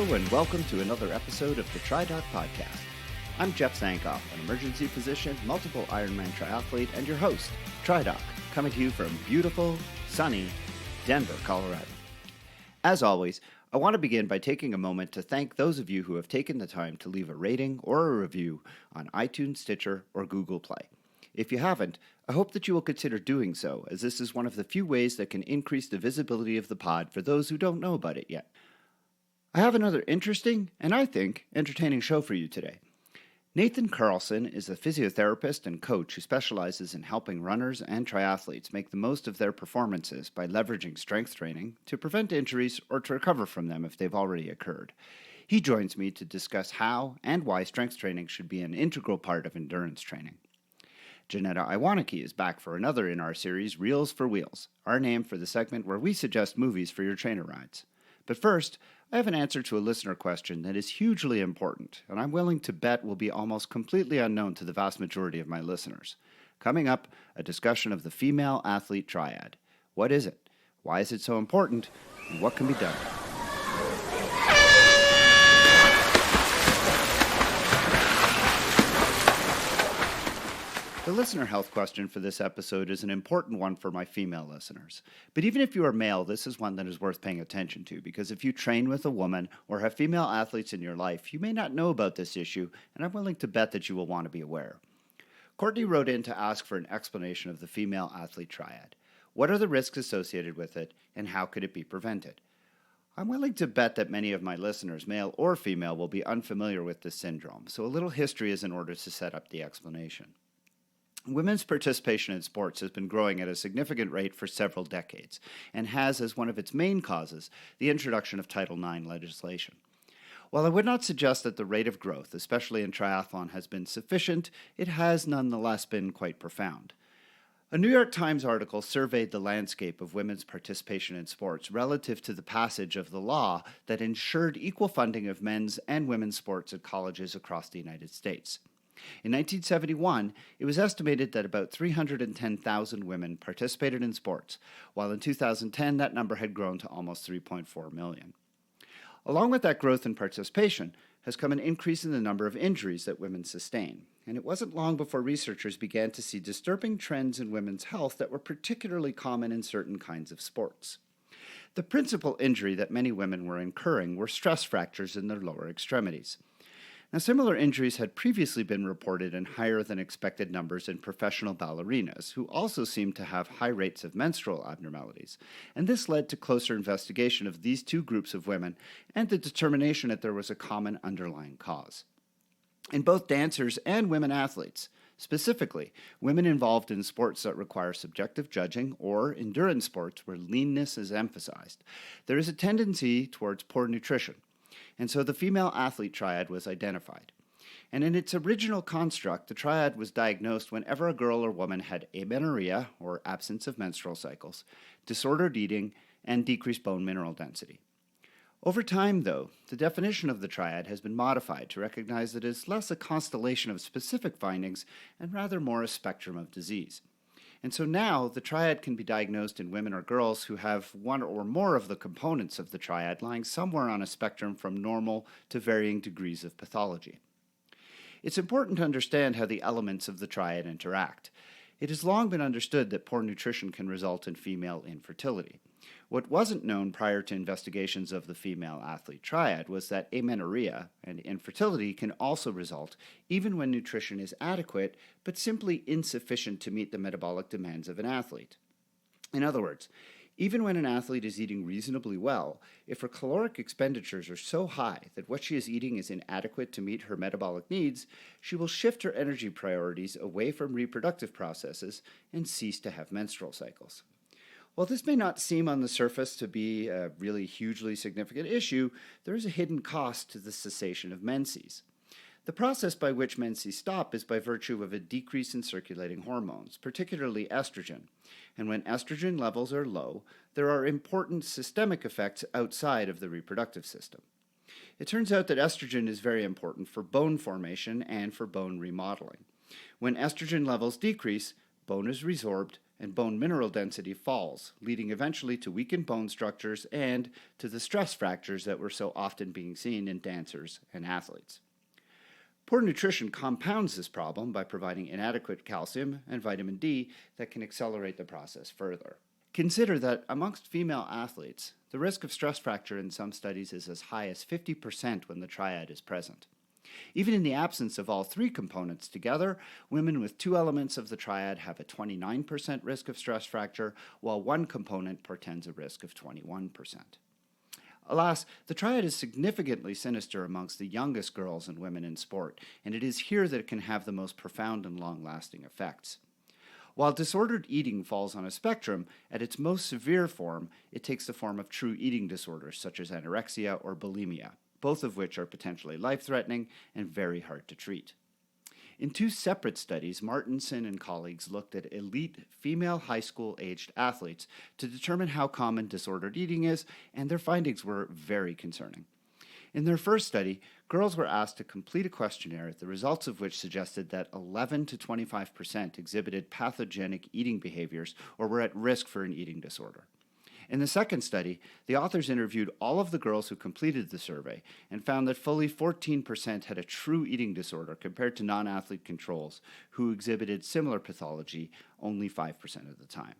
Hello and welcome to another episode of the TriDoc podcast. I'm Jeff Sankoff, an emergency physician, multiple Ironman triathlete, and your host, TriDoc, coming to you from beautiful, sunny Denver, Colorado. As always, I want to begin by taking a moment to thank those of you who have taken the time to leave a rating or a review on iTunes, Stitcher, or Google Play. If you haven't, I hope that you will consider doing so, as this is one of the few ways that can increase the visibility of the pod for those who don't know about it yet. I have another interesting, and I think, entertaining show for you today. Nathan Carlson is a physiotherapist and coach who specializes in helping runners and triathletes make the most of their performances by leveraging strength training to prevent injuries or to recover from them if they've already occurred. He joins me to discuss how and why strength training should be an integral part of endurance training. Janetta Iwanicki is back for another in our series, Reels for Wheels, our name for the segment where we suggest movies for your trainer rides. But first, I have an answer to a listener question that is hugely important, and I'm willing to bet will be almost completely unknown to the vast majority of my listeners. Coming up, a discussion of the Female Athlete Triad. What is it? Why is it so important? And what can be done? The listener health question for this episode is an important one for my female listeners. But even if you are male, this is one that is worth paying attention to, because if you train with a woman or have female athletes in your life, you may not know about this issue, and I'm willing to bet that you will want to be aware. Courtney wrote in to ask for an explanation of the Female Athlete Triad. What are the risks associated with it, and how could it be prevented? I'm willing to bet that many of my listeners, male or female, will be unfamiliar with this syndrome, so a little history is in order to set up the explanation. Women's participation in sports has been growing at a significant rate for several decades and has as one of its main causes the introduction of Title IX legislation. While I would not suggest that the rate of growth, especially in triathlon, has been sufficient, it has nonetheless been quite profound. A New York Times article surveyed the landscape of women's participation in sports relative to the passage of the law that ensured equal funding of men's and women's sports at colleges across the United States. In 1971, it was estimated that about 310,000 women participated in sports, while in 2010 that number had grown to almost 3.4 million. Along with that growth in participation has come an increase in the number of injuries that women sustain, and it wasn't long before researchers began to see disturbing trends in women's health that were particularly common in certain kinds of sports. The principal injury that many women were incurring were stress fractures in their lower extremities. Now, similar injuries had previously been reported in higher than expected numbers in professional ballerinas, who also seemed to have high rates of menstrual abnormalities, and this led to closer investigation of these two groups of women and the determination that there was a common underlying cause. In both dancers and women athletes, specifically women involved in sports that require subjective judging or endurance sports where leanness is emphasized, there is a tendency towards poor nutrition. And so the Female Athlete Triad was identified. And in its original construct, the triad was diagnosed whenever a girl or woman had amenorrhea, or absence of menstrual cycles, disordered eating, and decreased bone mineral density. Over time, though, the definition of the triad has been modified to recognize that it is less a constellation of specific findings and rather more a spectrum of disease. And so now, the triad can be diagnosed in women or girls who have one or more of the components of the triad lying somewhere on a spectrum from normal to varying degrees of pathology. It's important to understand how the elements of the triad interact. It has long been understood that poor nutrition can result in female infertility. What wasn't known prior to investigations of the Female Athlete Triad was that amenorrhea and infertility can also result even when nutrition is adequate, but simply insufficient to meet the metabolic demands of an athlete. In other words, even when an athlete is eating reasonably well, if her caloric expenditures are so high that what she is eating is inadequate to meet her metabolic needs, she will shift her energy priorities away from reproductive processes and cease to have menstrual cycles. While this may not seem on the surface to be a really hugely significant issue, there is a hidden cost to the cessation of menses. The process by which menses stop is by virtue of a decrease in circulating hormones, particularly estrogen. And when estrogen levels are low, there are important systemic effects outside of the reproductive system. It turns out that estrogen is very important for bone formation and for bone remodeling. When estrogen levels decrease, bone is resorbed and bone mineral density falls, leading eventually to weakened bone structures and to the stress fractures that we're so often being seen in dancers and athletes. Poor nutrition compounds this problem by providing inadequate calcium and vitamin D that can accelerate the process further. Consider that amongst female athletes, the risk of stress fracture in some studies is as high as 50% when the triad is present. Even in the absence of all three components together, women with two elements of the triad have a 29% risk of stress fracture, while one component portends a risk of 21%. Alas, the triad is significantly sinister amongst the youngest girls and women in sport, and it is here that it can have the most profound and long-lasting effects. While disordered eating falls on a spectrum, at its most severe form, it takes the form of true eating disorders such as anorexia or bulimia, both of which are potentially life-threatening and very hard to treat. In two separate studies, Martinson and colleagues looked at elite female high school-aged athletes to determine how common disordered eating is, and their findings were very concerning. In their first study, girls were asked to complete a questionnaire, the results of which suggested that 11 to 25% exhibited pathogenic eating behaviors or were at risk for an eating disorder. In the second study, the authors interviewed all of the girls who completed the survey and found that fully 14% had a true eating disorder compared to non-athlete controls who exhibited similar pathology only 5% of the time.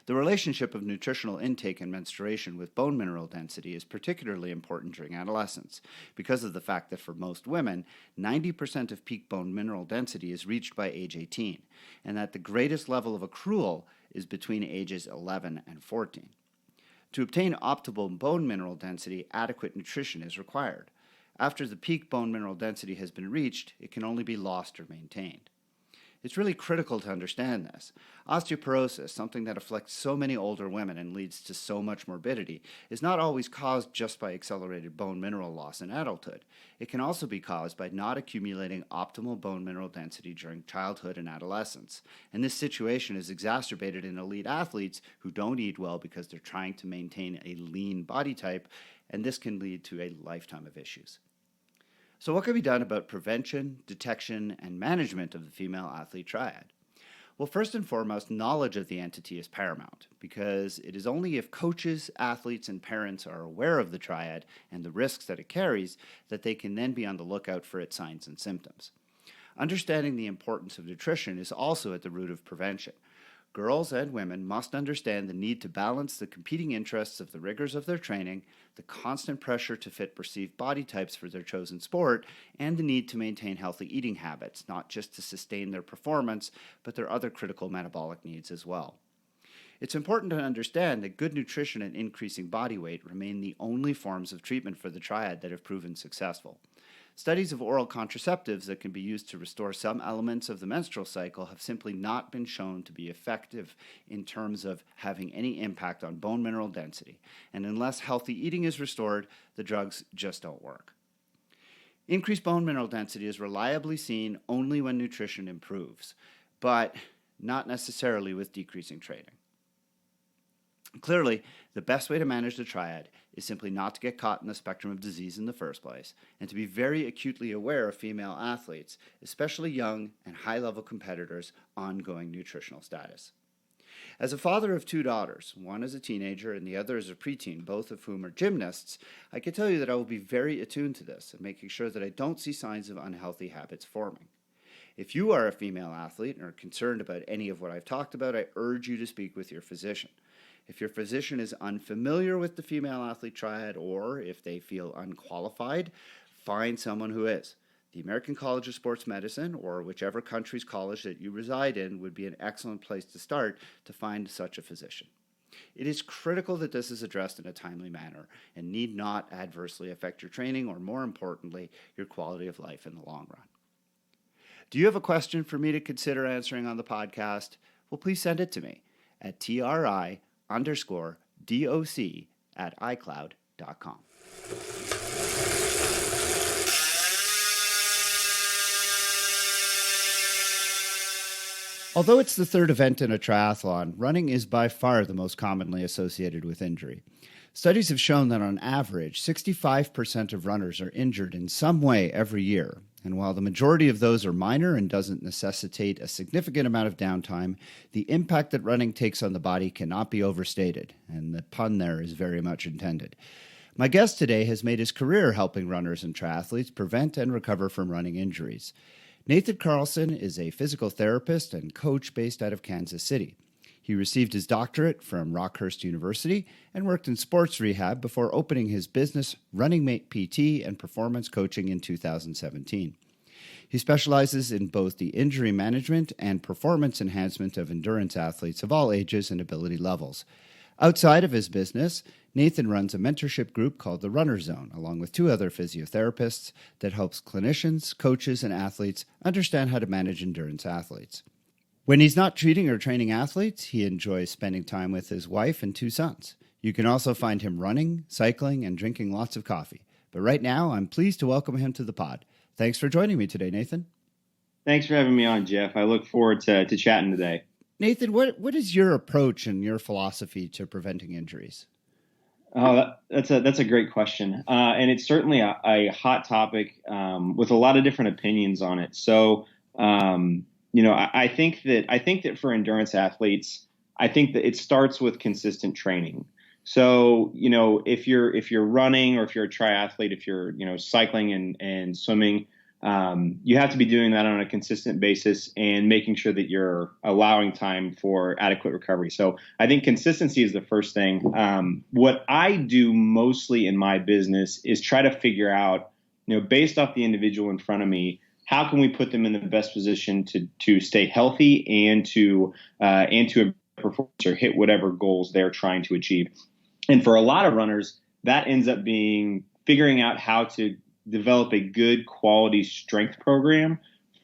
The relationship of nutritional intake and menstruation with bone mineral density is particularly important during adolescence because of the fact that for most women, 90% of peak bone mineral density is reached by age 18, and that the greatest level of accrual is between ages 11 and 14. To obtain optimal bone mineral density, adequate nutrition is required. After the peak bone mineral density has been reached, it can only be lost or maintained. It's really critical to understand this. Osteoporosis, something that afflicts so many older women and leads to so much morbidity, is not always caused just by accelerated bone mineral loss in adulthood. It can also be caused by not accumulating optimal bone mineral density during childhood and adolescence. And this situation is exacerbated in elite athletes who don't eat well because they're trying to maintain a lean body type, and this can lead to a lifetime of issues. So what can be done about prevention, detection, and management of the female athlete triad? Well, first and foremost, knowledge of the entity is paramount because it is only if coaches, athletes, and parents are aware of the triad and the risks that it carries that they can then be on the lookout for its signs and symptoms. Understanding the importance of nutrition is also at the root of prevention. Girls and women must understand the need to balance the competing interests of the rigors of their training, the constant pressure to fit perceived body types for their chosen sport, and the need to maintain healthy eating habits, not just to sustain their performance, but their other critical metabolic needs as well. It's important to understand that good nutrition and increasing body weight remain the only forms of treatment for the triad that have proven successful. Studies of oral contraceptives that can be used to restore some elements of the menstrual cycle have simply not been shown to be effective in terms of having any impact on bone mineral density, and unless healthy eating is restored, the drugs just don't work. Increased bone mineral density is reliably seen only when nutrition improves, but not necessarily with decreasing training. Clearly, the best way to manage the triad is simply not to get caught in the spectrum of disease in the first place, and to be very acutely aware of female athletes, especially young and high-level competitors' ongoing nutritional status. As a father of two daughters, one is a teenager and the other is a preteen, both of whom are gymnasts, I can tell you that I will be very attuned to this and making sure that I don't see signs of unhealthy habits forming. If you are a female athlete and are concerned about any of what I've talked about, I urge you to speak with your physician. If your physician is unfamiliar with the female athlete triad or if they feel unqualified, find someone who is. The American College of Sports Medicine or whichever country's college that you reside in would be an excellent place to start to find such a physician. It is critical that this is addressed in a timely manner and need not adversely affect your training or, more importantly, your quality of life in the long run. Do you have a question for me to consider answering on the podcast? Well, please send it to me at tri_doc@icloud.com. Although it's the third event in a triathlon, running is by far the most commonly associated with injury. Studies have shown that on average, 65% of runners are injured in some way every year, And while the majority of those are minor and doesn't necessitate a significant amount of downtime, the impact that running takes on the body cannot be overstated, and the pun there is very much intended. My guest today has made his career helping runners and triathletes prevent and recover from running injuries. Nathan Carlson is a physical therapist and coach based out of Kansas City. He received his doctorate from Rockhurst University and worked in sports rehab before opening his business, Runningmate PT and Performance Coaching, in 2017. He specializes in both the injury management and performance enhancement of endurance athletes of all ages and ability levels. Outside of his business, Nathan runs a mentorship group called the Runner Zone, along with 2 other physiotherapists, that helps clinicians, coaches, and athletes understand how to manage endurance athletes. When he's not treating or training athletes, he enjoys spending time with his wife and 2 sons. You can also find him running, cycling, and drinking lots of coffee. But right now, I'm pleased to welcome him to the pod. Thanks for joining me today, Nathan. Thanks for having me on, Jeff. I look forward to chatting today. Nathan, what is your approach and your philosophy to preventing injuries? Oh, that's a great question, and it's certainly a hot topic with a lot of different opinions on it. So, I think that for endurance athletes, I think that it starts with consistent training. So, if you're running, or if you're a triathlete, if you're cycling and swimming, you have to be doing that on a consistent basis and making sure that you're allowing time for adequate recovery. So I think consistency is the first thing. What I do mostly in my business is try to figure out, based off the individual in front of me, how can we put them in the best position to stay healthy and to perform or hit whatever goals they're trying to achieve. And for a lot of runners, that ends up being figuring out how to develop a good quality strength program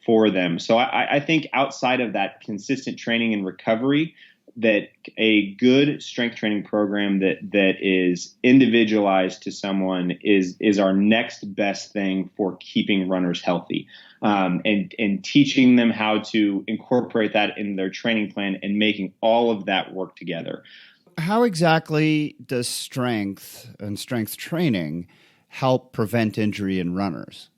for them. So I think outside of that consistent training and recovery, that a good strength training program that is individualized to someone is our next best thing for keeping runners healthy, and teaching them how to incorporate that in their training plan and making all of that work together. How exactly does strength and strength training help prevent injury in runners?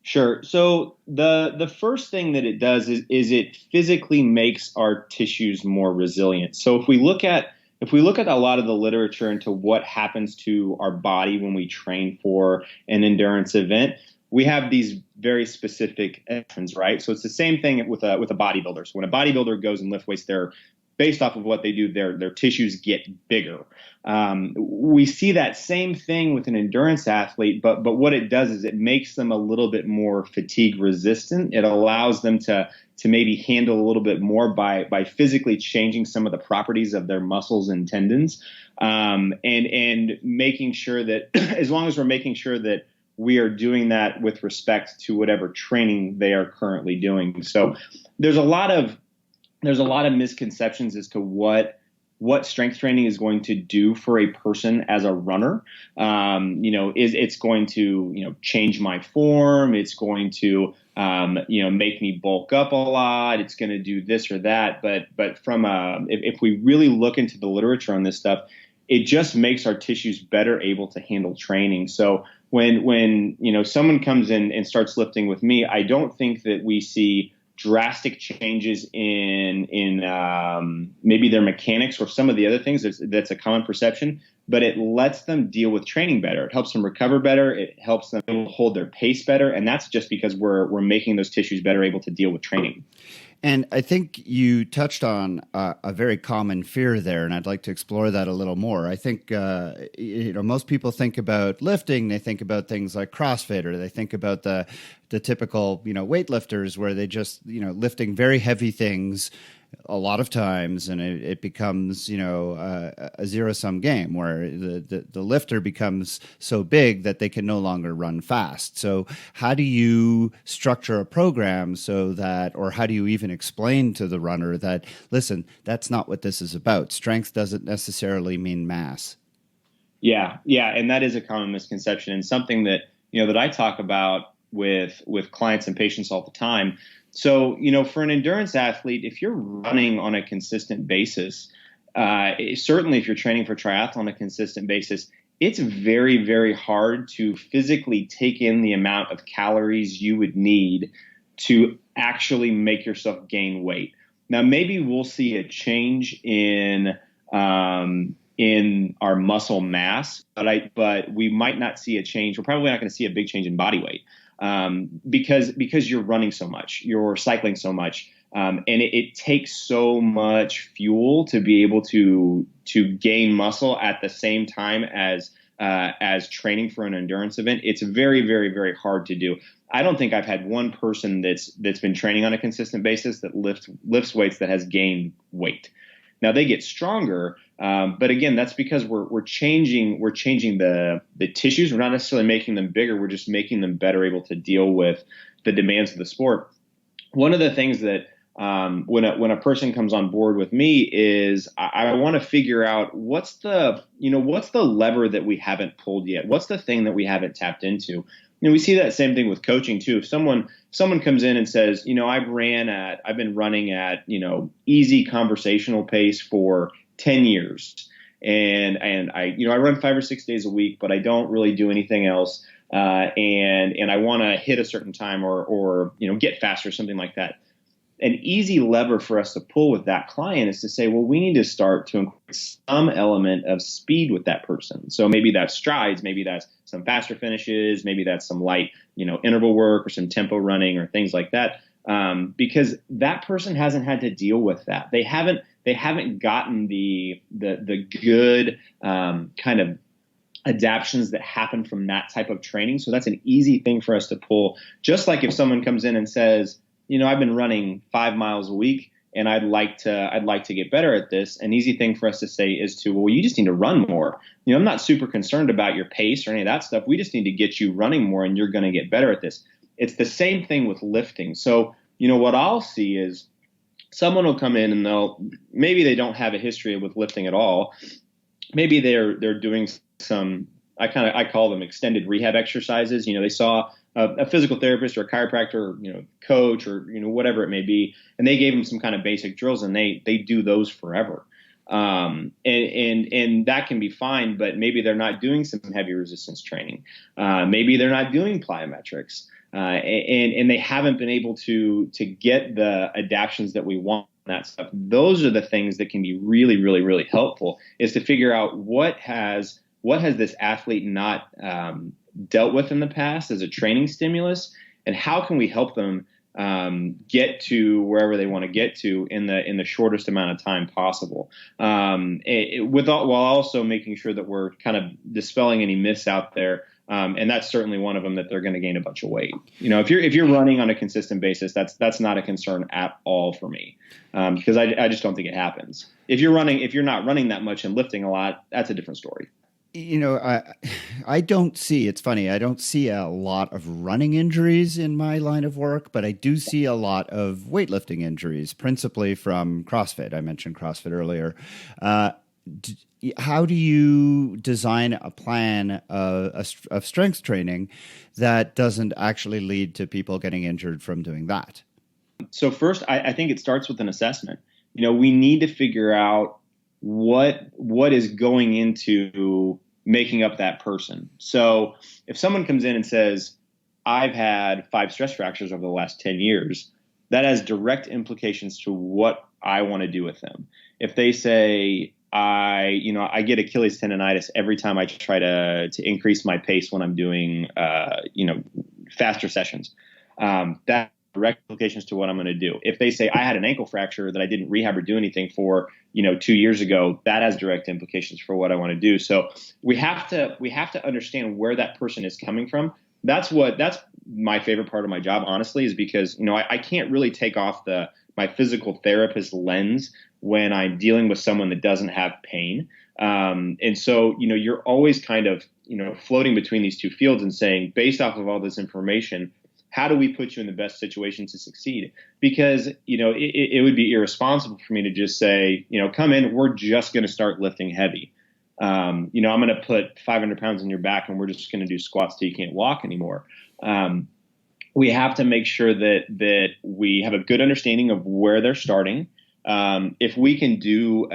Sure. So the first thing that it does is it physically makes our tissues more resilient. So if we look at a lot of the literature into what happens to our body when we train for an endurance event, we have these very specific actions, right? So it's the same thing with a bodybuilder. So when a bodybuilder goes and lift weights, based off of what they do, their tissues get bigger. We see that same thing with an endurance athlete, but what it does is it makes them a little bit more fatigue resistant. It allows them to maybe handle a little bit more by physically changing some of the properties of their muscles and tendons, and making sure that as long as we're making sure that we are doing that with respect to whatever training they are currently doing. So there's a lot of misconceptions as to what strength training is going to do for a person as a runner. It's going to, change my form. It's going to, make me bulk up a lot. It's going to do this or that. But from if we really look into the literature on this stuff, it just makes our tissues better able to handle training. So when someone comes in and starts lifting with me, I don't think that we see drastic changes in maybe their mechanics or some of the other things. That's a common perception, but it lets them deal with training better. It helps them recover better. It helps them hold their pace better. And that's just because we're making those tissues better able to deal with training. And I think you touched on a very common fear there, and I'd like to explore that a little more. I think most people think about lifting, they think about things like CrossFit, or they think about the typical weightlifters where they just lifting very heavy things a lot of times, and it becomes a zero-sum game where the lifter becomes so big that they can no longer run fast. So how do you structure a program so that, or how do you even explain to the runner that, listen, that's not what this is about. Strength doesn't necessarily mean mass. Yeah, and that is a common misconception, and something that that I talk about with clients and patients all the time. So, for an endurance athlete, if you're running on a consistent basis, certainly if you're training for triathlon on a consistent basis, it's very, very hard to physically take in the amount of calories you would need to actually make yourself gain weight. Now, maybe we'll see a change in our muscle mass, but we might not see a change. We're probably not going to see a big change in body weight because you're running so much, you're cycling so much, and it takes so much fuel to be able to gain muscle at the same time as training for an endurance event. It's very, very, very hard to do. I don't think I've had one person that's been training on a consistent basis that lifts weights that has gained weight. Now they get stronger, but again, that's because we're changing the tissues. We're not necessarily making them bigger. We're just making them better able to deal with the demands of the sport. One of the things that when a person comes on board with me is I want to figure out what's the lever that we haven't pulled yet. What's the thing that we haven't tapped into? We see that same thing with coaching too. If someone comes in and says, I've been running at, easy conversational pace for 10 years. And I run 5 or 6 days a week, but I don't really do anything else. And I want to hit a certain time or get faster, something like that. An easy lever for us to pull with that client is to say, well, we need to start to increase some element of speed with that person. So maybe that's strides, maybe that's some faster finishes, maybe that's some light, interval work or some tempo running or things like that. Because that person hasn't had to deal with that. They haven't gotten the good kind of adaptions that happen from that type of training. So that's an easy thing for us to pull. Just like if someone comes in and says, I've been running 5 miles a week and I'd like to get better at this. An easy thing for us to say is well, you just need to run more. I'm not super concerned about your pace or any of that stuff. We just need to get you running more and you're going to get better at this. It's the same thing with lifting. So, what I'll see is someone will come in and maybe they don't have a history with lifting at all. Maybe they're doing some, I call them extended rehab exercises. They saw a physical therapist or a chiropractor, or, coach or, whatever it may be. And they gave them some kind of basic drills and they do those forever. And that can be fine, but maybe they're not doing some heavy resistance training. Maybe they're not doing plyometrics. And they haven't been able to get the adaptions that we want. That stuff. Those are the things that can be really, really, really helpful, is to figure out what has this athlete not dealt with in the past as a training stimulus, and how can we help them get to wherever they want to get to in the shortest amount of time possible, while also making sure that we're kind of dispelling any myths out there. And that's certainly one of them, that they're going to gain a bunch of weight. If you're running on a consistent basis, that's not a concern at all for me, because I just don't think it happens. If you're not running that much and lifting a lot, that's a different story. I don't see, it's funny, I don't see a lot of running injuries in my line of work, but I do see a lot of weightlifting injuries, principally from CrossFit. I mentioned CrossFit earlier. How do you design a plan of strength training that doesn't actually lead to people getting injured from doing that? So first, I think it starts with an assessment. We need to figure out what is going into making up that person. So if someone comes in and says, I've had 5 stress fractures over the last 10 years, that has direct implications to what I want to do with them. If they say, I get Achilles tendonitis every time I try to increase my pace when I'm doing, faster sessions, that direct implications to what I'm going to do. If they say I had an ankle fracture that I didn't rehab or do anything for, 2 years ago, that has direct implications for what I want to do. So we have to understand where that person is coming from. That's my favorite part of my job, honestly, is because, I can't really take off my physical therapist lens when I'm dealing with someone that doesn't have pain. And so, you're always kind of, floating between these two fields and saying, based off of all this information, how do we put you in the best situation to succeed? Because, it would be irresponsible for me to just say, come in, we're just going to start lifting heavy. I'm going to put 500 pounds on your back and we're just going to do squats till you can't walk anymore. We have to make sure that we have a good understanding of where they're starting, If we can do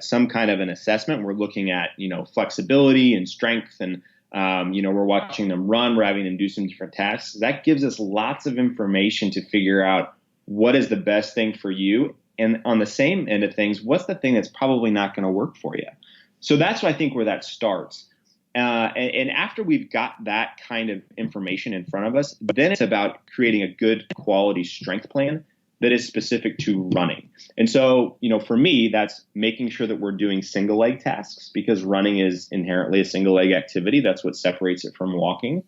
some kind of an assessment, we're looking at, flexibility and strength, and we're watching them run, we're having them do some different tasks. That gives us lots of information to figure out what is the best thing for you. And on the same end of things, what's the thing that's probably not going to work for you? So that's, I think, where that starts. And after we've got that kind of information in front of us, then it's about creating a good quality strength plan that is specific to running. And so, for me, that's making sure that we're doing single leg tasks, because running is inherently a single leg activity. That's what separates it from walking.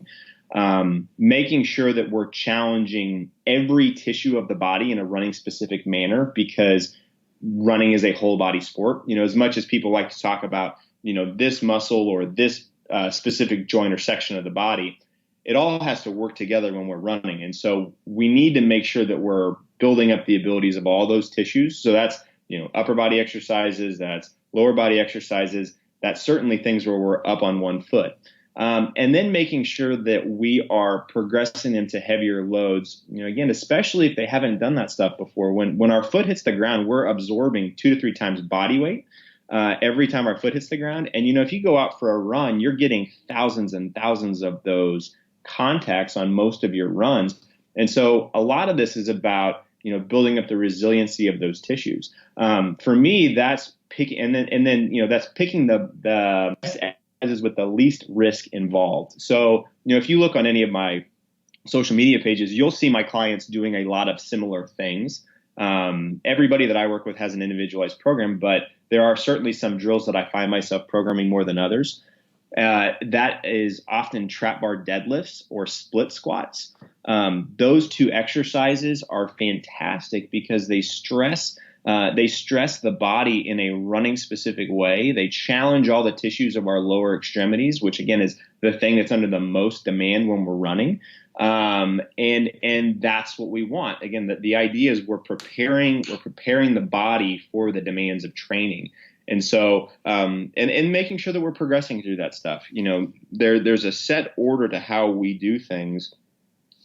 Making sure that we're challenging every tissue of the body in a running specific manner, because running is a whole body sport. As much as people like to talk about, this muscle or this specific joint or section of the body, it all has to work together when we're running. And so we need to make sure that we're building up the abilities of all those tissues. So that's, upper body exercises, that's lower body exercises, that's certainly things where we're up on one foot. And then making sure that we are progressing them to heavier loads, again, especially if they haven't done that stuff before. When our foot hits the ground, we're absorbing 2 to 3 times body weight every time our foot hits the ground. And, if you go out for a run, you're getting thousands and thousands of those contacts on most of your runs. And so a lot of this is about, building up the resiliency of those tissues. For me, that's picking, and then, that's picking the exercises with the least risk involved. So, if you look on any of my social media pages, you'll see my clients doing a lot of similar things. Everybody that I work with has an individualized program, but there are certainly some drills that I find myself programming more than others. That is often trap bar deadlifts or split squats. Those two exercises are fantastic because they stress the body in a running specific way. They challenge all the tissues of our lower extremities, which again is the thing that's under the most demand when we're running. And that's what we want. Again, the idea is we're preparing the body for the demands of training. And so, and making sure that we're progressing through that stuff. There's a set order to how we do things,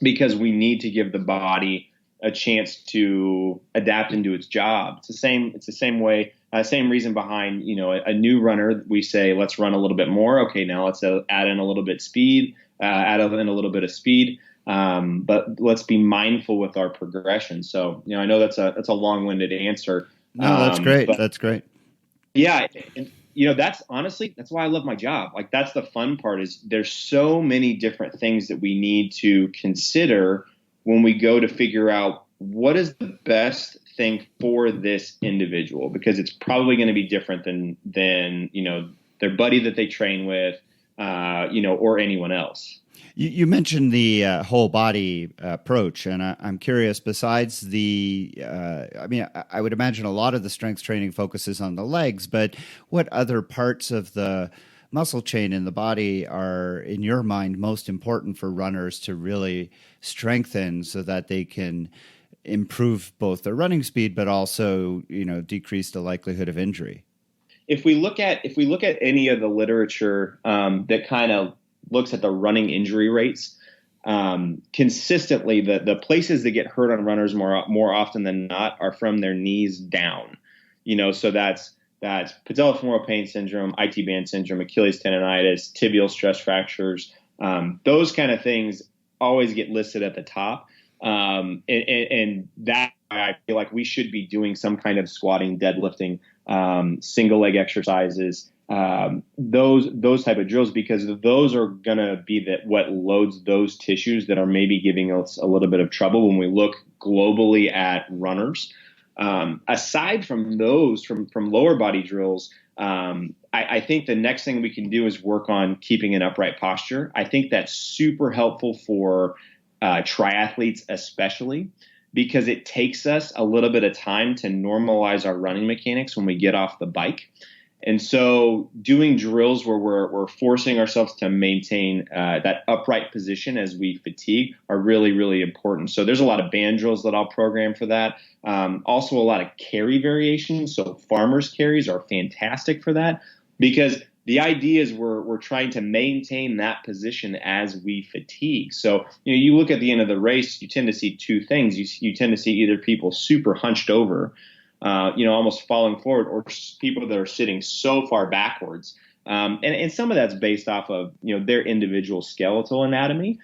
because we need to give the body a chance to adapt and do its job. It's the same way, same reason behind, a new runner. We say, let's run a little bit more. Okay, now let's add in a little bit speed, add in a little bit of speed. But let's be mindful with our progression. So, I know that's a long-winded answer. No, that's great. That's great. Yeah. And, that's why I love my job. Like, that's the fun part, is there's so many different things that we need to consider when we go to figure out what is the best thing for this individual, because it's probably going to be different than their buddy that they train with, or anyone else. You mentioned the whole body approach, and I'm curious, besides I would imagine a lot of the strength training focuses on the legs, but what other parts of the muscle chain in the body are, in your mind, most important for runners to really strengthen so that they can improve both their running speed, but also, decrease the likelihood of injury? If we look at any of the literature that kind of looks at the running injury rates, consistently the places that get hurt on runners more often than not are from their knees down. So that's patellofemoral pain syndrome, IT band syndrome, Achilles tendonitis, tibial stress fractures. Those kind of things always get listed at the top. And that, I feel like we should be doing some kind of squatting, deadlifting, single leg exercises, those type of drills, because those are going to be what loads those tissues that are maybe giving us a little bit of trouble when we look globally at runners. Aside from those, from lower body drills, I think the next thing we can do is work on keeping an upright posture. I think that's super helpful for triathletes, especially because it takes us a little bit of time to normalize our running mechanics when we get off the bike. And so doing drills where we're forcing ourselves to maintain that upright position as we fatigue are really, really important. So there's a lot of band drills that I'll program for that. Also a lot of carry variations. So farmers carries are fantastic for that, because the idea is we're trying to maintain that position as we fatigue. So, you look at the end of the race, you tend to see two things. You tend to see either people super hunched over, almost falling forward, or people that are sitting so far backwards. And some of that's based off of, their individual skeletal anatomy,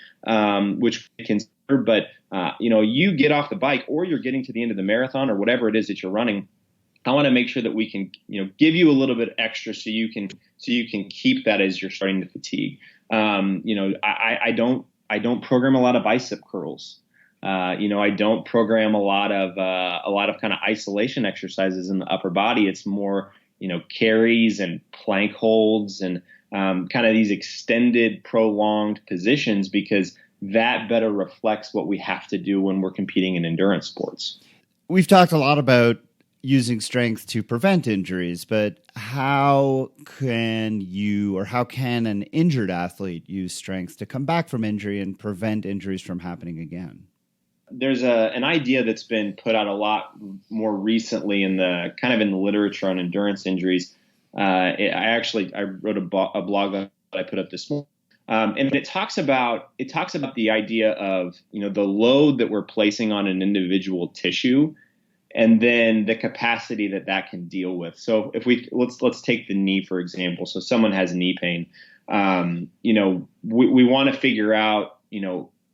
which we can consider. But, you get off the bike or you're getting to the end of the marathon or whatever it is that you're running. I want to make sure that we can, give you a little bit extra so you can keep that as you're starting to fatigue. I don't program a lot of bicep curls. I don't program a lot of kind of isolation exercises in the upper body. It's more, carries and plank holds and kind of these extended, prolonged positions, because that better reflects what we have to do when we're competing in endurance sports. We've talked a lot about using strength to prevent injuries, but how can an injured athlete use strength to come back from injury and prevent injuries from happening again? There's an idea that's been put out a lot more recently in the literature on endurance injuries. I wrote a blog that I put up this morning, and it talks about the idea of the load that we're placing on an individual tissue, and then the capacity that can deal with. So if let's take the knee, for example. So someone has knee pain. We want to figure out,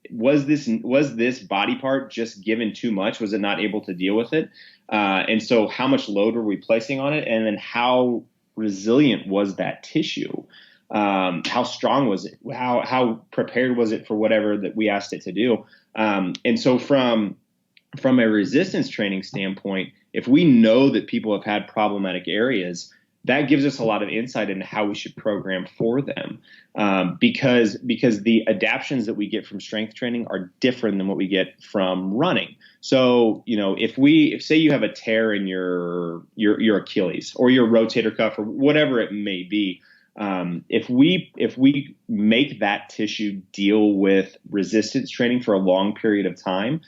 was this body part just given too much? Was it not able to deal with it? And so how much load were we placing on it? And then how resilient was that tissue? How strong was it? How prepared was it for whatever that we asked it to do? And so from a resistance training standpoint, if we know that people have had problematic areas, that gives us a lot of insight into how we should program for them, because the adaptions that we get from strength training are different than what we get from running. So, if say you have a tear in your Achilles or your rotator cuff or whatever it may be, if we make that tissue deal with resistance training for a long period of time,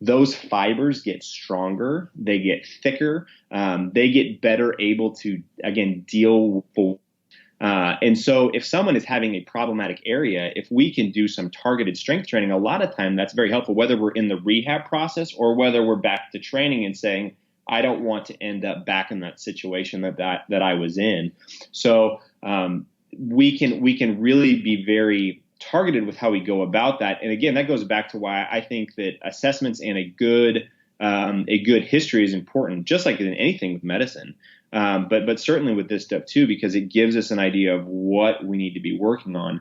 those fibers get stronger, they get thicker, they get better able to, again, deal with. And so if someone is having a problematic area, if we can do some targeted strength training, a lot of time that's very helpful, whether we're in the rehab process or whether we're back to training and saying, I don't want to end up back in that situation that I was in. So we can really be very targeted with how we go about that. And again, that goes back to why I think that assessments and a good history is important, just like in anything with medicine. But certainly with this stuff too, because it gives us an idea of what we need to be working on.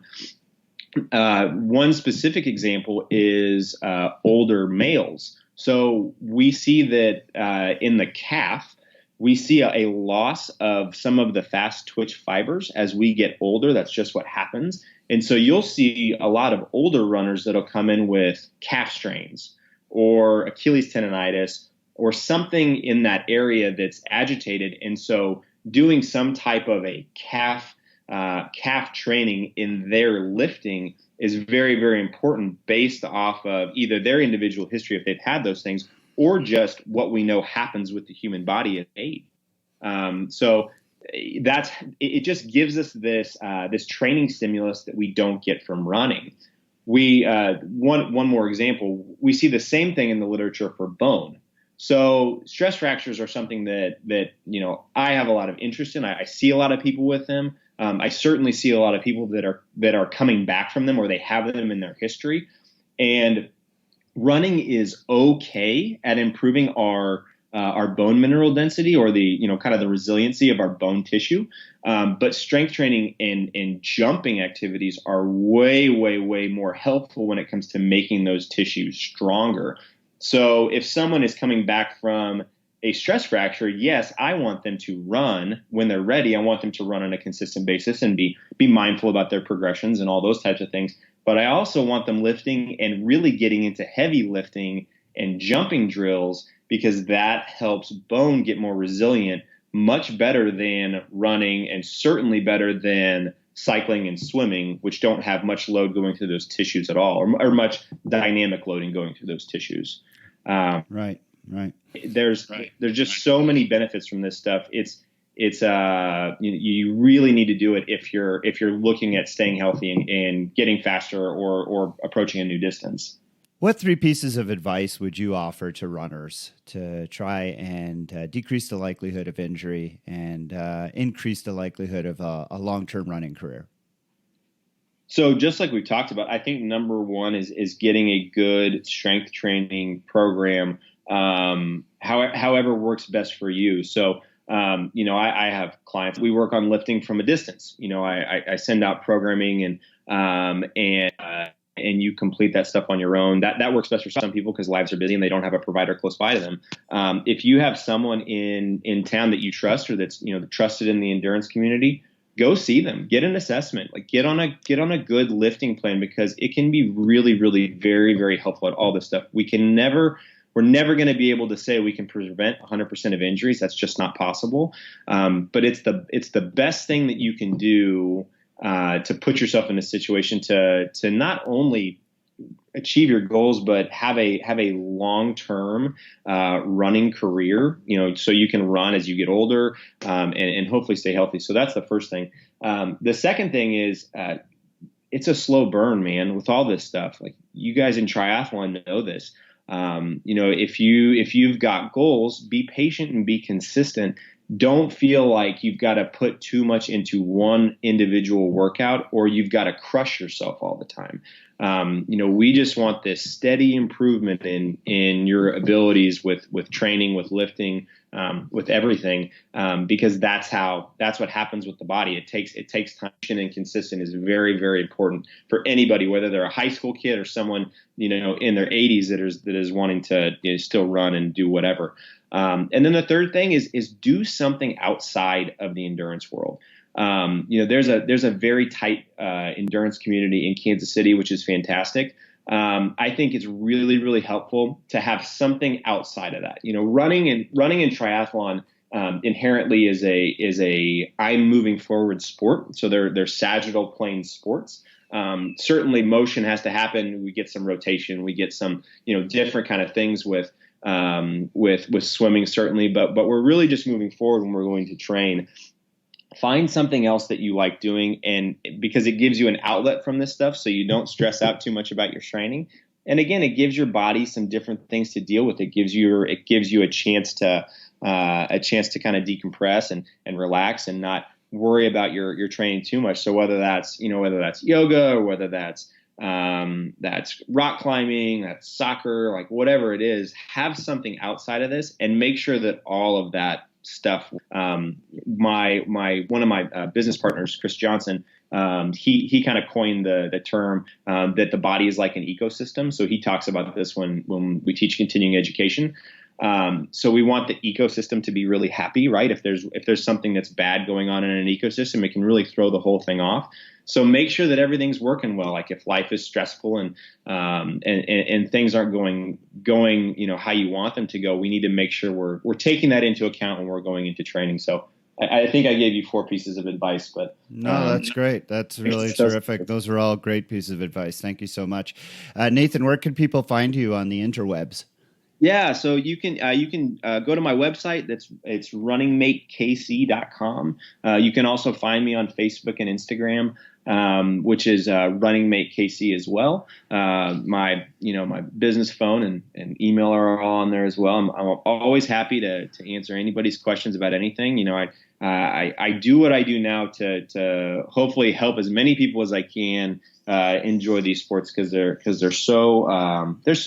One specific example is older males. So we see that in the calf, we see a loss of some of the fast twitch fibers as we get older. That's just what happens. And so you'll see a lot of older runners that'll come in with calf strains or Achilles tendonitis or something in that area that's agitated. And so doing some type of a calf training in their lifting is very, very important based off of either their individual history, if they've had those things, or just what we know happens with the human body at age. So it just gives us this training stimulus that we don't get from running. One more example, we see the same thing in the literature for bone. So stress fractures are something that I have a lot of interest in. I see a lot of people with them. I certainly see a lot of people that are coming back from them, or they have them in their history. And running is okay at improving our bone mineral density, or the kind of the resiliency of our bone tissue. But strength training and jumping activities are way, way, way more helpful when it comes to making those tissues stronger. So if someone is coming back from a stress fracture, yes, I want them to run when they're ready. I want them to run on a consistent basis and be mindful about their progressions and all those types of things. But I also want them lifting and really getting into heavy lifting and jumping drills, because that helps bone get more resilient, much better than running, and certainly better than cycling and swimming, which don't have much load going through those tissues at all, or much dynamic loading going through those tissues. Right. There's just so many benefits from this stuff. You really need to do it if you're looking at staying healthy and getting faster or approaching a new distance. What three pieces of advice would you offer to runners to try and decrease the likelihood of injury and increase the likelihood of a long-term running career? So just like we talked about, I think number one is getting a good strength training program, however works best for you. So, I have clients, we work on lifting from a distance. I send out programming and you complete that stuff on your own. That works best for some people because lives are busy and they don't have a provider close by to them. If you have someone in town that you trust or that's trusted in the endurance community, go see them, get an assessment, like get on a good lifting plan, because it can be really, really very, very helpful at all this stuff. We're never going to be able to say we can prevent 100% of injuries. That's just not possible. But it's the best thing that you can do to put yourself in a situation to not only achieve your goals, but have a long-term running career, so you can run as you get older and hopefully stay healthy. So that's the first thing. The second thing is it's a slow burn, man, with all this stuff. Like, you guys in triathlon know this. If you've got goals, be patient and be consistent. Don't feel like you've got to put too much into one individual workout or you've got to crush yourself all the time. We just want this steady improvement in your abilities with training, with lifting, with everything, because that's what happens with the body. It takes time, and consistent is very, very important for anybody, whether they're a high school kid or someone in their 80s that is wanting to still run and do whatever. And then the third thing is do something outside of the endurance world. There's a very tight endurance community in Kansas City, which is fantastic. I think it's really, really helpful to have something outside of that. Running and triathlon inherently is a I'm moving forward sport. So they're sagittal plane sports. Certainly motion has to happen. We get some rotation. We get some different kind of things with swimming, certainly, but we're really just moving forward when we're going to train. Find something else that you like doing, and because it gives you an outlet from this stuff, so you don't stress out too much about your training. And again, it gives your body some different things to deal with. It gives you a chance to kind of decompress and relax and not worry about your training too much. So whether that's yoga or whether that's rock climbing, that's soccer, like whatever it is, have something outside of this and make sure that all of that stuff. One of my business partners, Chris Johnson, he kind of coined the term that the body is like an ecosystem. So he talks about this when we teach continuing education. So we want the ecosystem to be really happy, right? If there's something that's bad going on in an ecosystem, it can really throw the whole thing off. So make sure that everything's working well. Like if life is stressful and things aren't going how you want them to go, we need to make sure we're taking that into account when we're going into training. So I think I gave you 4 pieces of advice, but no, that's great. That's really terrific. Those are all great pieces of advice. Thank you so much, Nathan. Where can people find you on the interwebs? Yeah, so you can go to my website. It's runningmatekc.com. You can also find me on Facebook and Instagram, which is Runningmate KC as well. My business phone and email are all on there as well. I'm always happy to answer anybody's questions about anything. I do what I do now to hopefully help as many people as I can enjoy these sports because they're so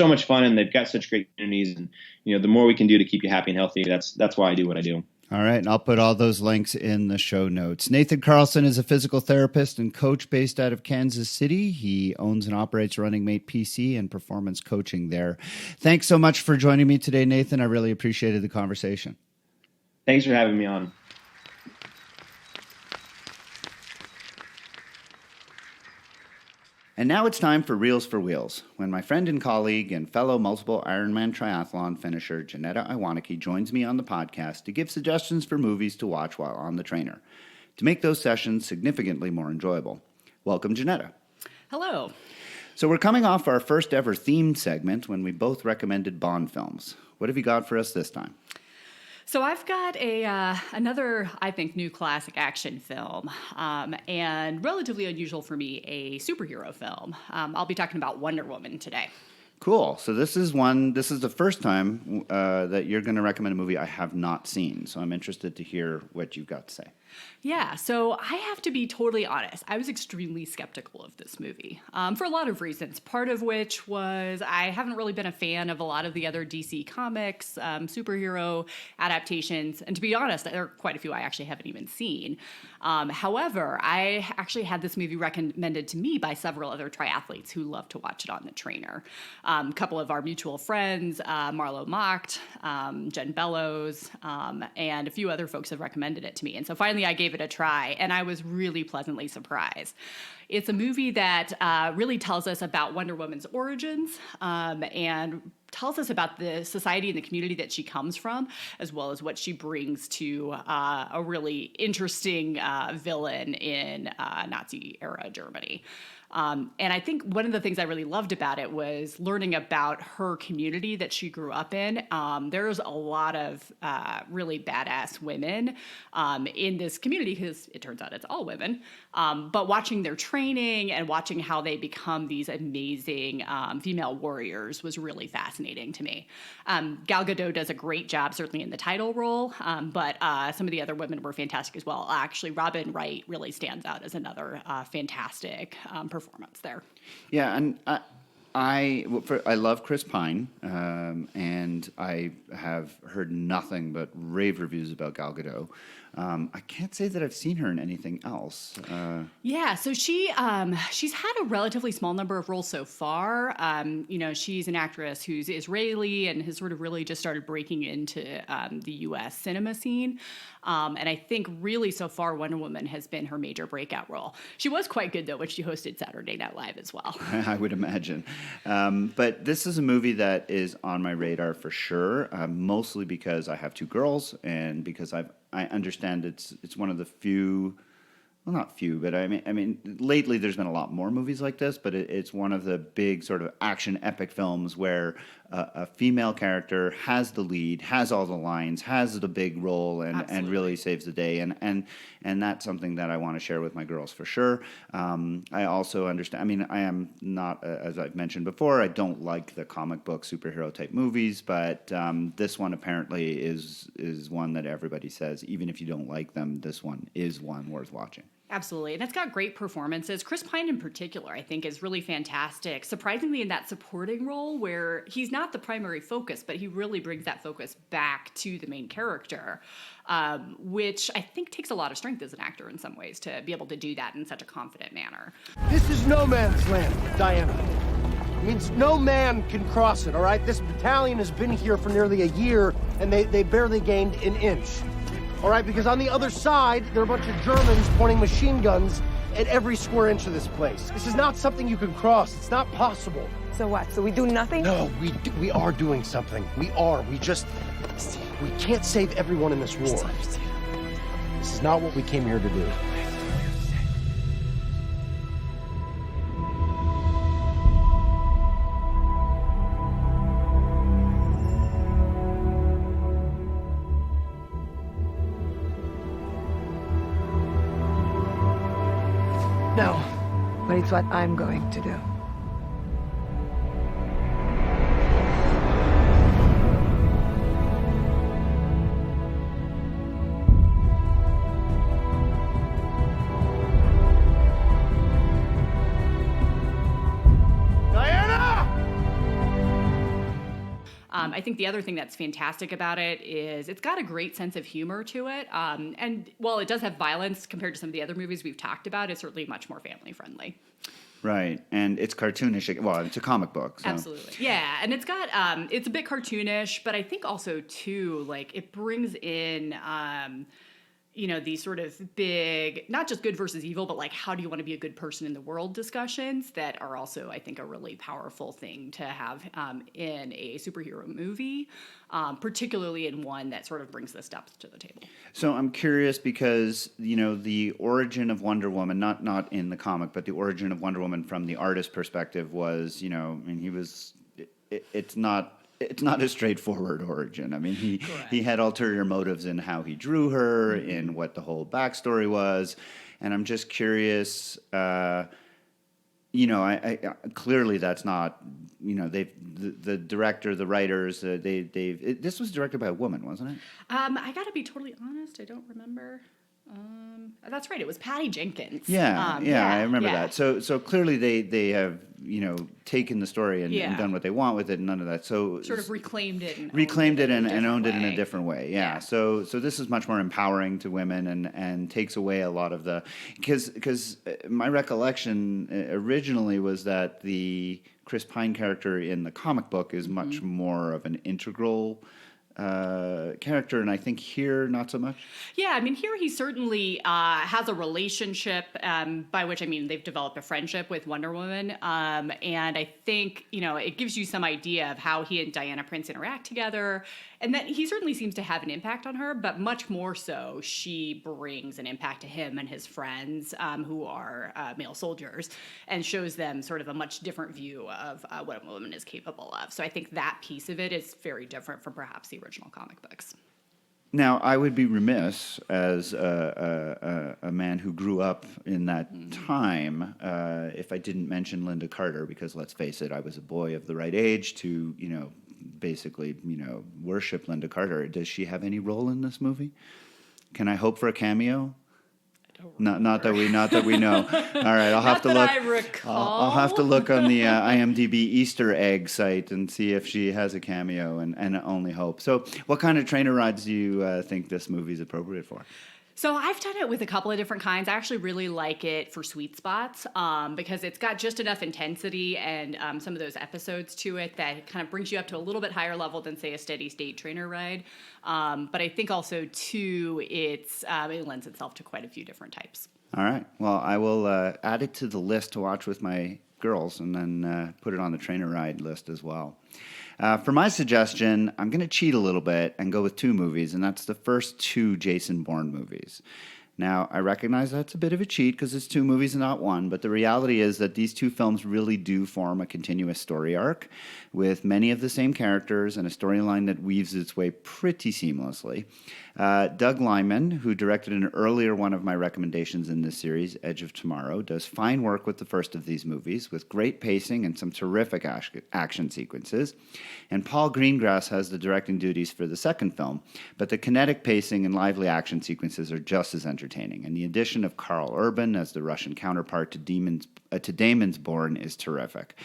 much fun and they've got such great communities, and the more we can do to keep you happy and healthy, that's why I do what I do. All right, and I'll put all those links in the show notes. Nathan Carlson is a physical therapist and coach based out of Kansas City. He owns and operates Runningmate PC and performance coaching there. Thanks so much for joining me today, Nathan. I really appreciated the conversation. Thanks for having me on. And now it's time for Reels for Wheels, when my friend and colleague and fellow multiple Ironman triathlon finisher Janetta Iwanicki joins me on the podcast to give suggestions for movies to watch while on the trainer, to make those sessions significantly more enjoyable. Welcome, Janetta. Hello. So we're coming off our first ever theme segment when we both recommended Bond films. What have you got for us this time? So I've got another, I think, new classic action film, and relatively unusual for me, a superhero film. I'll be talking about Wonder Woman today. Cool. So this is the first time that you're going to recommend a movie I have not seen. So I'm interested to hear what you've got to say. Yeah, so I have to be totally honest. I was extremely skeptical of this movie for a lot of reasons, part of which was I haven't really been a fan of a lot of the other DC comics, superhero adaptations. And to be honest, there are quite a few I actually haven't even seen. However, I actually had this movie recommended to me by several other triathletes who love to watch it on the trainer. A couple of our mutual friends, Marlo Macht, Jen Bellows, and a few other folks have recommended it to me. And so finally I gave it a try, and I was really pleasantly surprised. It's a movie that really tells us about Wonder Woman's origins and tells us about the society and the community that she comes from, as well as what she brings to a really interesting villain in Nazi-era Germany. And I think one of the things I really loved about it was learning about her community that she grew up in. There's a lot of really badass women in this community, because it turns out it's all women. But watching their training and watching how they become these amazing female warriors was really fascinating to me. Gal Gadot does a great job, certainly in the title role, but some of the other women were fantastic as well. Actually, Robin Wright really stands out as another fantastic performance there. Yeah, and I love Chris Pine, and I have heard nothing but rave reviews about Gal Gadot. I can't say that I've seen her in anything else. Yeah, so she's had a relatively small number of roles so far. She's an actress who's Israeli and has sort of really just started breaking into the U.S. cinema scene. And I think really so far Wonder Woman has been her major breakout role. She was quite good, though, when she hosted Saturday Night Live as well. I would imagine. But this is a movie that is on my radar for sure, mostly because I have two girls and because I understand it's one of the few, well, not few, but I mean, lately there's been a lot more movies like this, but it's one of the big sort of action epic films where a female character has the lead, has all the lines, has the big role, and really saves the day. And that's something that I want to share with my girls for sure. I also understand, I mean, I am not, as I've mentioned before, I don't like the comic book superhero type movies, but this one apparently is one that everybody says, even if you don't like them, this one is one worth watching. Absolutely. And it's got great performances. Chris Pine in particular, I think, is really fantastic. Surprisingly, in that supporting role where he's not the primary focus, but he really brings that focus back to the main character, which I think takes a lot of strength as an actor in some ways to be able to do that in such a confident manner. This is no man's land, Diana. It means no man can cross it, all right? This battalion has been here for nearly a year, and they barely gained an inch. All right, because on the other side, there are a bunch of Germans pointing machine guns at every square inch of this place. This is not something you can cross. It's not possible. So what? So we do nothing? No, we are doing something. We can't save everyone in this war. This is not what we came here to do. No, but it's what I'm going to do. I think the other thing that's fantastic about it is it's got a great sense of humor to it. And while it does have violence compared to some of the other movies we've talked about, it's certainly much more family friendly. Right, and it's cartoonish. Well, it's a comic book. So. Absolutely, yeah, and it's got it's a bit cartoonish, but I think also too, like it brings in these sort of big, not just good versus evil, but like how do you want to be a good person in the world discussions that are also, I think, a really powerful thing to have in a superhero movie, particularly in one that sort of brings this depth to the table. So I'm curious because, the origin of Wonder Woman, not in the comic, but the origin of Wonder Woman from the artist perspective was, it's not a straightforward origin. I mean, he had ulterior motives in how he drew her, in what the whole backstory was, and I'm just curious. I clearly that's not, the director, the writers, this was directed by a woman, wasn't it? I gotta be totally honest, I don't remember. That's right, it was Patty Jenkins. Yeah, I remember that. So clearly they have, taken the story and done what they want with it, and none of that. So sort of reclaimed it and owned it in a different way. Yeah. So this is much more empowering to women and takes away a lot of the, because my recollection originally was that the Chris Pine character in the comic book is much more of an integral character, and I think here not so much. Yeah, I mean, here he certainly has a relationship, by which I mean they've developed a friendship with Wonder Woman, and I think it gives you some idea of how he and Diana Prince interact together, and that he certainly seems to have an impact on her, but much more so, she brings an impact to him and his friends, who are male soldiers, and shows them sort of a much different view of what a woman is capable of. So I think that piece of it is very different from perhaps the original comic books. Now, I would be remiss as a man who grew up in that time if I didn't mention Linda Carter, because let's face it, I was a boy of the right age to, basically, worship Linda Carter. Does she have any role in this movie? Can I hope for a cameo? Not that we know. All right, I'll have to look. I recall. I'll have to look on the IMDb Easter egg site and see if she has a cameo, and only hope. So, what kind of trainer rides do you think this movie is appropriate for? So I've done it with a couple of different kinds. I actually really like it for sweet spots because it's got just enough intensity and some of those episodes to it that kind of brings you up to a little bit higher level than, say, a steady state trainer ride. But I think also, too, it lends itself to quite a few different types. All right. Well, I will add it to the list to watch with my girls and then put it on the trainer ride list as well. For my suggestion, I'm going to cheat a little bit and go with two movies, and that's the first two Jason Bourne movies. Now, I recognize that's a bit of a cheat because it's two movies and not one, but the reality is that these two films really do form a continuous story arc with many of the same characters and a storyline that weaves its way pretty seamlessly. Doug Liman, who directed an earlier one of my recommendations in this series, Edge of Tomorrow, does fine work with the first of these movies with great pacing and some terrific action sequences. And Paul Greengrass has the directing duties for the second film, but the kinetic pacing and lively action sequences are just as entertaining. And the addition of Karl Urban as the Russian counterpart to Damon's Bourne is terrific.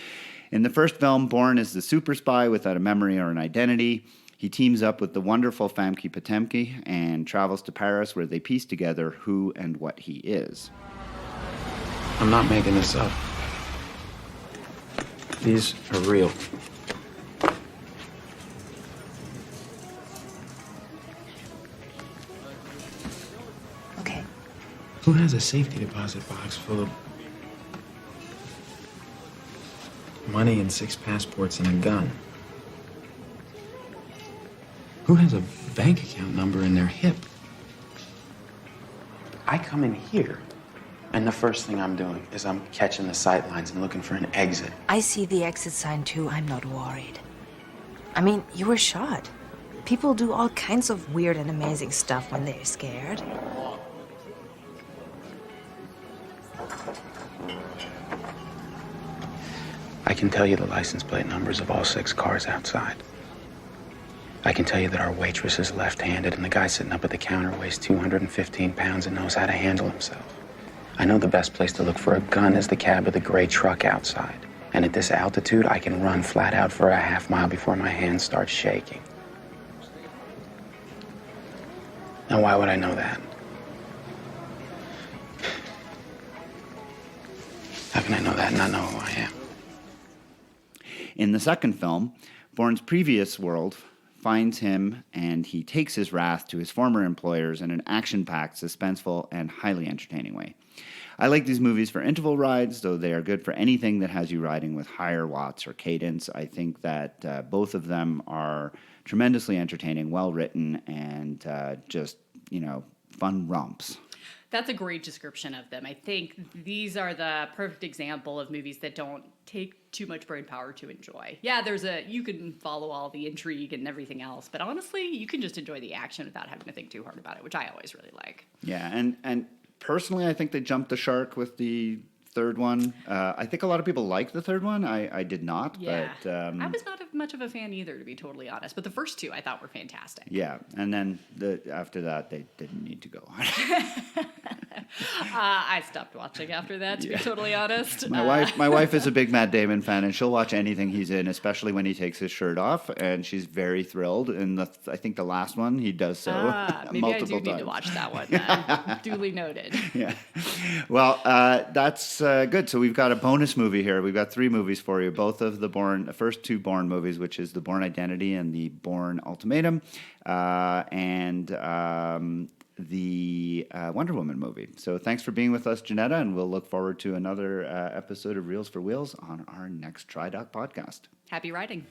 In the first film, Bourne is the super spy without a memory or an identity. He teams up with the wonderful Famke Potemkin and travels to Paris, where they piece together who and what he is. I'm not making this up. These are real. Okay. Who has a safety deposit box full of money and 6 passports and a gun? Who has a bank account number in their hip? I come in here, and the first thing I'm doing is I'm catching the sight lines and looking for an exit. I see the exit sign too. I'm not worried. I mean, you were shot. People do all kinds of weird and amazing stuff when they're scared. I can tell you the license plate numbers of all 6 cars outside. I can tell you that our waitress is left-handed and the guy sitting up at the counter weighs 215 pounds and knows how to handle himself. I know the best place to look for a gun is the cab of the gray truck outside. And at this altitude, I can run flat out for a half mile before my hands start shaking. Now, why would I know that? How can I know that and not know who I am? In the second film, Bourne's previous world finds him, and he takes his wrath to his former employers in an action-packed, suspenseful, and highly entertaining way. I like these movies for interval rides, though they are good for anything that has you riding with higher watts or cadence. I think that both of them are tremendously entertaining, well-written, and just, fun romps. That's a great description of them. I think these are the perfect example of movies that don't take too much brain power to enjoy. Yeah, you can follow all the intrigue and everything else, but honestly, you can just enjoy the action without having to think too hard about it, which I always really like. Yeah, and personally, I think they jumped the shark with the third one. I think a lot of people like the third one. I did not. Yeah. But, I was not much of a fan either, to be totally honest. But the first two I thought were fantastic. Yeah. And then after that, they didn't need to go on. I stopped watching after that, to be totally honest. My wife is a big Matt Damon fan, and she'll watch anything he's in, especially when he takes his shirt off, and she's very thrilled. And I think the last one, he does so Maybe multiple I do times. need to watch that one. Duly noted. Yeah. Well, that's good. So we've got a bonus movie here. We've got 3 movies for you, both of the first 2 Bourne movies, which is The Bourne Identity and The Bourne Ultimatum, and the Wonder Woman movie. So thanks for being with us, Janetta, and we'll look forward to another episode of Reels for Wheels on our next TriDoc podcast. Happy riding.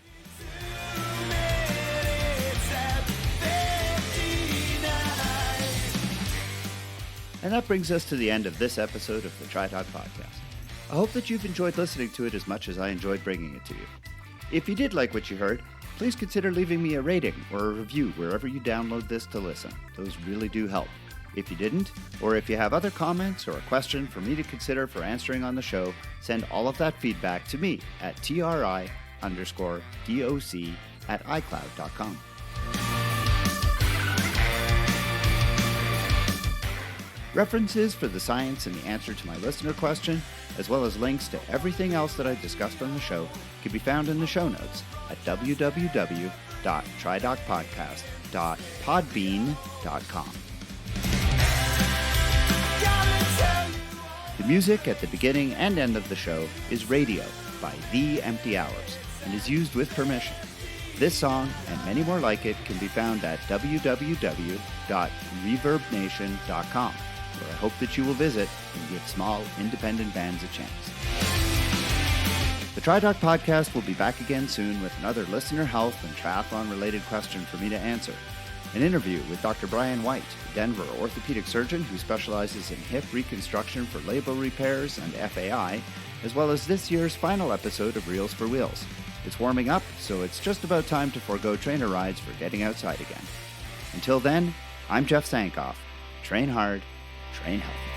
And that brings us to the end of this episode of the TriDoc podcast. I hope that you've enjoyed listening to it as much as I enjoyed bringing it to you. If you did like what you heard, please consider leaving me a rating or a review wherever you download this to listen. Those really do help. If you didn't, or if you have other comments or a question for me to consider for answering on the show, send all of that feedback to me at tri_doc@icloud.com. References for the science and the answer to my listener question, as well as links to everything else that I discussed on the show, can be found in the show notes at www.tridocpodcast.podbean.com. The music at the beginning and end of the show is Radio by The Empty Hours and is used with permission. This song and many more like it can be found at www.reverbnation.com, where I hope that you will visit and give small independent bands a chance. The TriDoc podcast will be back again soon with another listener health and triathlon-related question for me to answer. An interview with Dr. Brian White, a Denver orthopedic surgeon who specializes in hip reconstruction for labral repairs and FAI, as well as this year's final episode of Reels for Wheels. It's warming up, so it's just about time to forego trainer rides for getting outside again. Until then, I'm Jeff Sankoff. Train hard, train healthy.